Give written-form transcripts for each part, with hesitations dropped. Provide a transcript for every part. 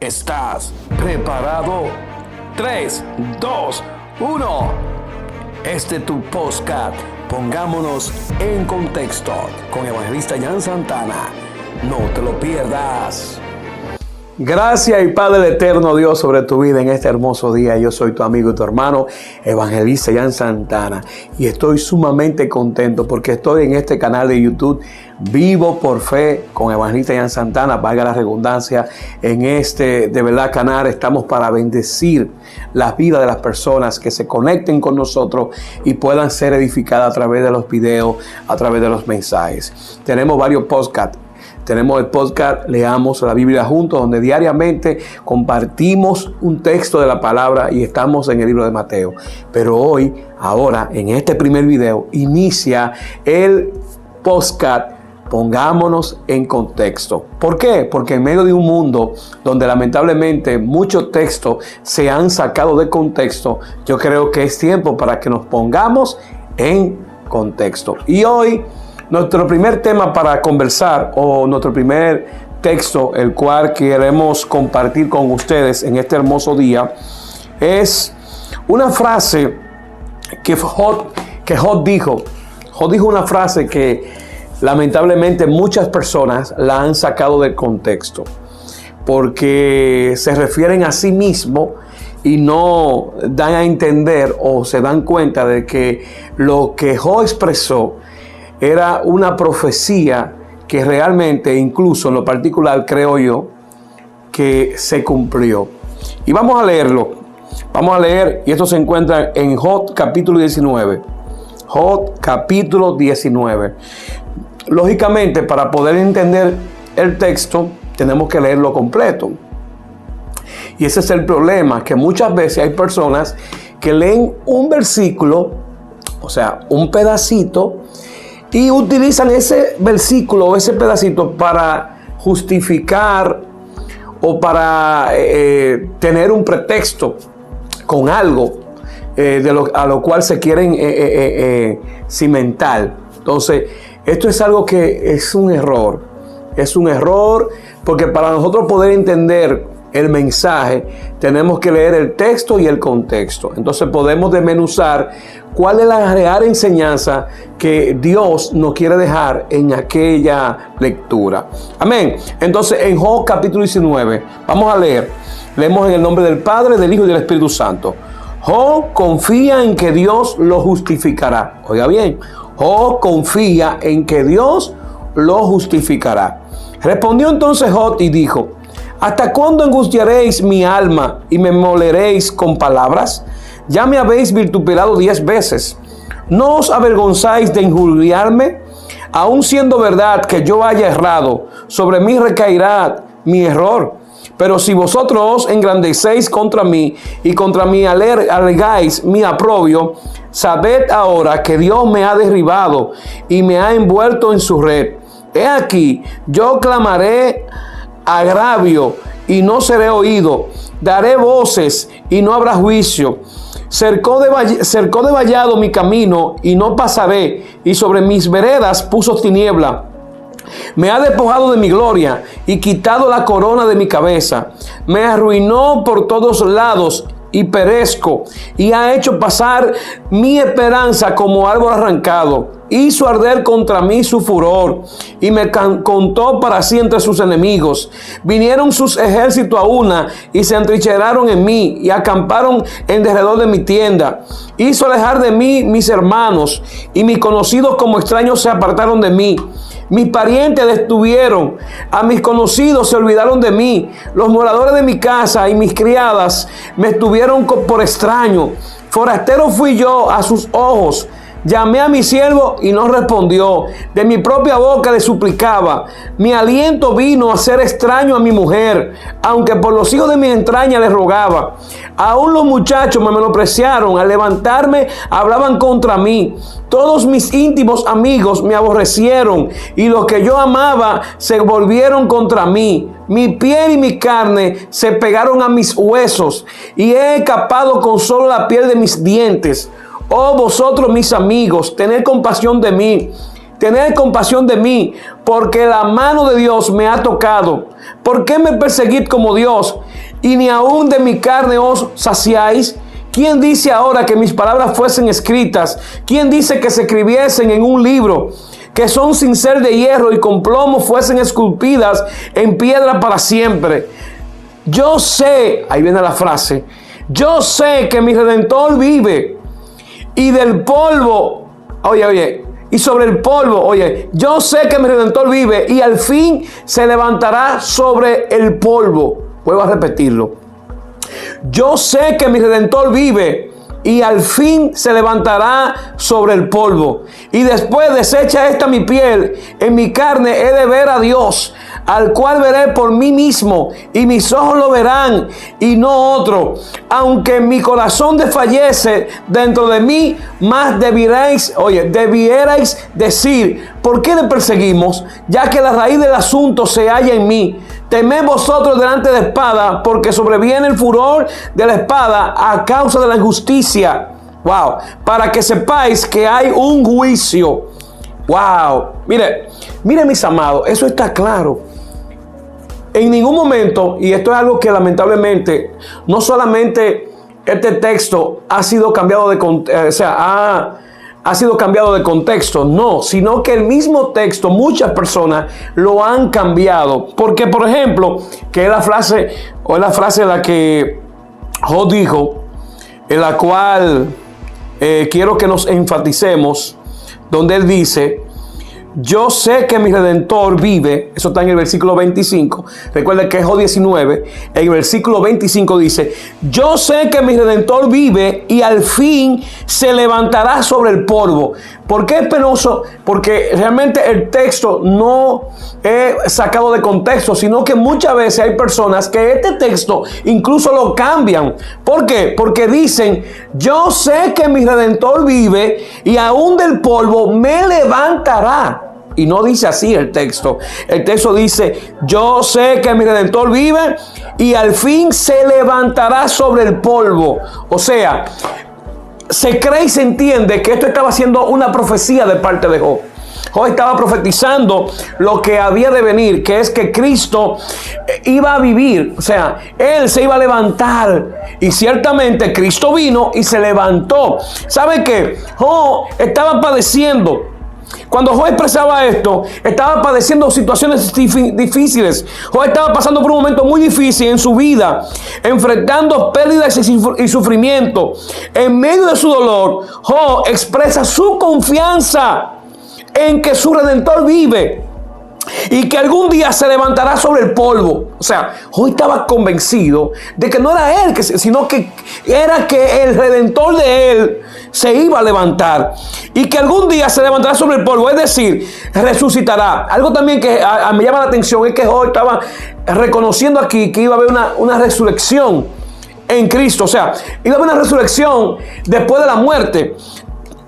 ¿Estás preparado? 3, 2, 1. Este es tu podcast. Pongámonos en contexto con Evangelista Jan Santana. No te lo pierdas. Gracias y Padre eterno Dios sobre tu vida en este hermoso día. Yo soy tu amigo y tu hermano Evangelista Jan Santana y estoy sumamente contento porque estoy en este canal de YouTube Vivo por Fe con Evangelista Jan Santana. Valga la redundancia, en este de verdad canal estamos para bendecir las vidas de las personas que se conecten con nosotros y puedan ser edificadas a través de los videos, a través de los mensajes. Tenemos varios podcasts. Tenemos el podcast Leamos la Biblia Juntos, donde diariamente compartimos un texto de la palabra y estamos en el libro de Mateo. Pero hoy, ahora, en este primer video, inicia el podcast Pongámonos en contexto. ¿Por qué? Porque en medio de un mundo donde lamentablemente muchos textos se han sacado de contexto, yo creo que es tiempo para que nos pongamos en contexto. Y hoy, nuestro primer tema para conversar, o nuestro primer texto, el cual queremos compartir con ustedes en este hermoso día, es una frase que Job dijo. Job dijo una frase que lamentablemente muchas personas la han sacado del contexto, porque se refieren a sí mismos y no dan a entender o se dan cuenta de que lo que Job expresó era una profecía que realmente, incluso en lo particular, creo yo, que se cumplió. Y vamos a leerlo. Vamos a leer, y esto se encuentra en Job capítulo 19. Job capítulo 19. Lógicamente, para poder entender el texto, tenemos que leerlo completo. Y ese es el problema, que muchas veces hay personas que leen un versículo, o sea, un pedacito, y utilizan ese versículo o ese pedacito para justificar o para tener un pretexto con algo a lo cual se quieren cimentar. Entonces, esto es algo que es un error. Es un error porque para nosotros poder entender el mensaje, tenemos que leer el texto y el contexto. Entonces podemos desmenuzar cuál es la real enseñanza que Dios nos quiere dejar en aquella lectura. Amén. Entonces en Job capítulo 19, vamos a leer. Leemos en el nombre del Padre, del Hijo y del Espíritu Santo. Job confía en que Dios lo justificará. Oiga bien, Job confía en que Dios lo justificará. Respondió entonces Job y dijo: ¿hasta cuándo angustiaréis mi alma y me moleréis con palabras? Ya me habéis vituperado 10 veces. ¿No os avergonzáis de injuriarme? Aun siendo verdad que yo haya errado, sobre mí recaerá mi error. Pero si vosotros os engrandecéis contra mí y contra mí alegáis mi oprobio, sabed ahora que Dios me ha derribado y me ha envuelto en su red. He aquí, yo clamaré agravio y no seré oído, daré voces y no habrá juicio. Cercó de vallado mi camino y no pasaré, y sobre mis veredas puso tiniebla. Me ha despojado de mi gloria y quitado la corona de mi cabeza. Me arruinó por todos lados y perezco, y ha hecho pasar mi esperanza como árbol arrancado. Hizo arder contra mí su furor y me contó para sí entre sus enemigos. Vinieron sus ejércitos a una y se entrincheraron en mí y acamparon en derredor de mi tienda. Hizo alejar de mí mis hermanos y mis conocidos como extraños se apartaron de mí. Mis parientes detuvieron, a mis conocidos se olvidaron de mí. Los moradores de mi casa y mis criadas me estuvieron por extraño. Forastero fui yo a sus ojos. Llamé a mi siervo y no respondió. De mi propia boca le suplicaba. Mi aliento vino a ser extraño a mi mujer, aunque por los hijos de mi entraña le rogaba. Aún los muchachos me menospreciaron. Al levantarme hablaban contra mí. Todos mis íntimos amigos me aborrecieron y los que yo amaba se volvieron contra mí. Mi piel y mi carne se pegaron a mis huesos y he escapado con solo la piel de mis dientes. Oh vosotros mis amigos, tened compasión de mí. Tened compasión de mí, porque la mano de Dios me ha tocado. ¿Por qué me perseguid como Dios y ni aún de mi carne os saciáis. ¿Quién dice ahora que mis palabras fuesen escritas? ¿Quién dice que se escribiesen en un libro, que son sin ser de hierro y con plomo fuesen esculpidas en piedra para siempre? Yo sé, ahí viene la frase, yo sé que mi Redentor vive y del polvo, y sobre el polvo, yo sé que mi Redentor vive y al fin se levantará sobre el polvo. Vuelvo a repetirlo. Yo sé que mi Redentor vive y al fin se levantará sobre el polvo. Y después deshecha esta mi piel, en mi carne he de ver a Dios, al cual veré por mí mismo, y mis ojos lo verán, y no otro. Aunque mi corazón desfallece dentro de mí, más debierais decir, ¿por qué le perseguimos? Ya que la raíz del asunto se halla en mí. Temed vosotros delante de espada, porque sobreviene el furor de la espada a causa de la injusticia. Wow, para que sepáis que hay un juicio. Wow, mire mis amados, eso está claro. En ningún momento, y esto es algo que lamentablemente, no solamente este texto ha sido cambiado ha sido cambiado de contexto, no, sino que el mismo texto, muchas personas lo han cambiado. Porque, por ejemplo, que es la frase en la que Job dijo, en la cual quiero que nos enfaticemos, donde él dice, yo sé que mi Redentor vive. Eso está en el versículo 25. Recuerden que es Job 19. En el versículo 25 dice, yo sé que mi Redentor vive y al fin se levantará sobre el polvo. ¿Por qué es penoso? Porque realmente el texto no es sacado de contexto, sino que muchas veces hay personas que este texto incluso lo cambian. ¿Por qué? Porque dicen, yo sé que mi Redentor vive y aún del polvo me levantará. Y no dice así el texto. El texto dice, yo sé que mi Redentor vive y al fin se levantará sobre el polvo. O sea, se cree y se entiende que esto estaba siendo una profecía de parte de Job. Job estaba profetizando lo que había de venir, que es que Cristo iba a vivir, o sea, Él se iba a levantar. Y ciertamente Cristo vino y se levantó. ¿Sabe qué? Job estaba padeciendo. Cuando Job expresaba esto, estaba padeciendo situaciones difíciles. Job estaba pasando por un momento muy difícil en su vida, enfrentando pérdidas y sufrimiento. En medio de su dolor, Job expresa su confianza en que su Redentor vive y que algún día se levantará sobre el polvo. O sea, Job estaba convencido de que no era él, sino que era que el Redentor de él se iba a levantar y que algún día se levantará sobre el polvo, es decir, resucitará. Algo también que me llama la atención es que Job estaba reconociendo aquí que iba a haber una resurrección en Cristo. O sea, iba a haber una resurrección después de la muerte.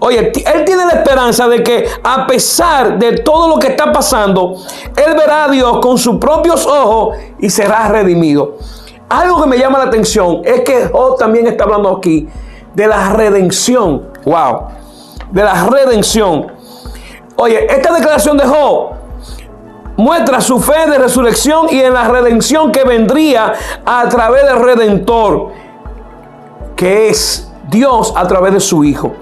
Oye, él tiene la esperanza de que a pesar de todo lo que está pasando, él verá a Dios con sus propios ojos y será redimido. Algo que me llama la atención es que Job también está hablando aquí de la redención. Wow, de la redención. Oye, esta declaración de Job muestra su fe de resurrección y en la redención que vendría a través del Redentor, que es Dios a través de su Hijo.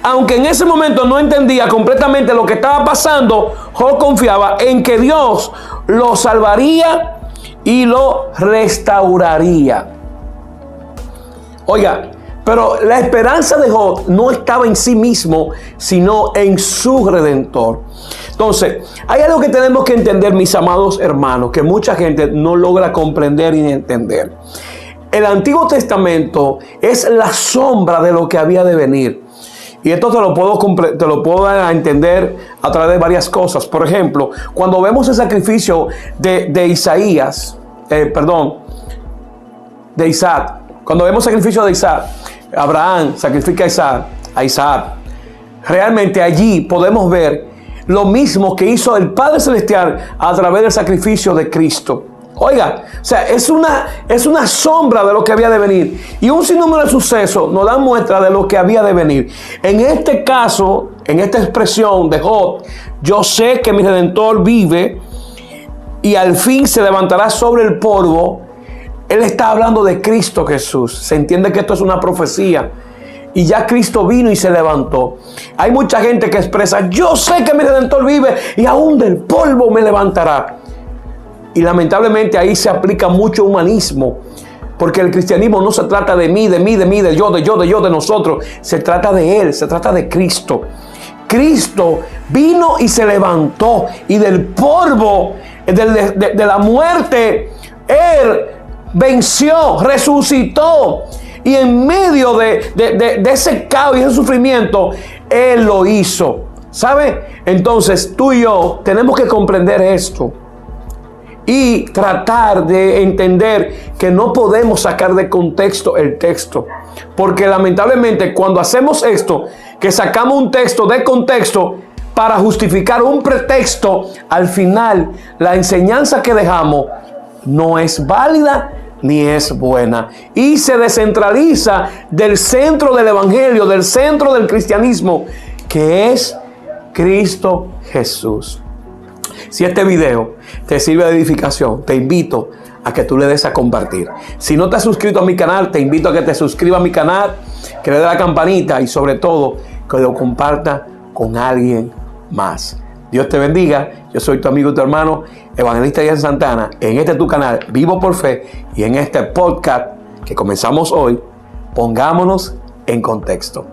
Aunque en ese momento no entendía completamente lo que estaba pasando, Job confiaba en que Dios lo salvaría y lo restauraría. Oiga, pero la esperanza de Job no estaba en sí mismo, sino en su Redentor. Entonces, hay algo que tenemos que entender, mis amados hermanos, que mucha gente no logra comprender ni entender. El Antiguo Testamento es la sombra de lo que había de venir. Y esto te lo puedo dar a entender a través de varias cosas. Por ejemplo, cuando vemos el sacrificio de Isaac. Cuando vemos el sacrificio de Isaac, Abraham sacrifica a Isaac. Realmente allí podemos ver lo mismo que hizo el Padre Celestial a través del sacrificio de Cristo. Oiga, o sea, es una sombra de lo que había de venir. Y un sinnúmero de sucesos nos dan muestra de lo que había de venir. En este caso, en esta expresión de Job, yo sé que mi Redentor vive y al fin se levantará sobre el polvo. Él está hablando de Cristo Jesús. Se entiende que esto es una profecía. Y ya Cristo vino y se levantó. Hay mucha gente que expresa: yo sé que mi Redentor vive y aún del polvo me levantará. Y lamentablemente ahí se aplica mucho humanismo. Porque el cristianismo no se trata de mí, de yo, de nosotros. Se trata de Él, se trata de Cristo. Cristo vino y se levantó. Y del polvo, de la muerte, Él venció, resucitó. Y en medio de ese caos y ese sufrimiento, Él lo hizo. ¿Sabe? Entonces tú y yo tenemos que comprender esto. Y tratar de entender que no podemos sacar de contexto el texto. Porque lamentablemente cuando hacemos esto, que sacamos un texto de contexto para justificar un pretexto, al final la enseñanza que dejamos no es válida ni es buena. Y se descentraliza del centro del evangelio, del centro del cristianismo, que es Cristo Jesús. Si este video te sirve de edificación, te invito a que tú le des a compartir. Si no te has suscrito a mi canal, te invito a que te suscribas a mi canal, que le dé la campanita y sobre todo que lo comparta con alguien más. Dios te bendiga. Yo soy tu amigo y tu hermano, Evangelista Ian Santana, en este tu canal Vivo por Fe, y en este podcast que comenzamos hoy, pongámonos en contexto.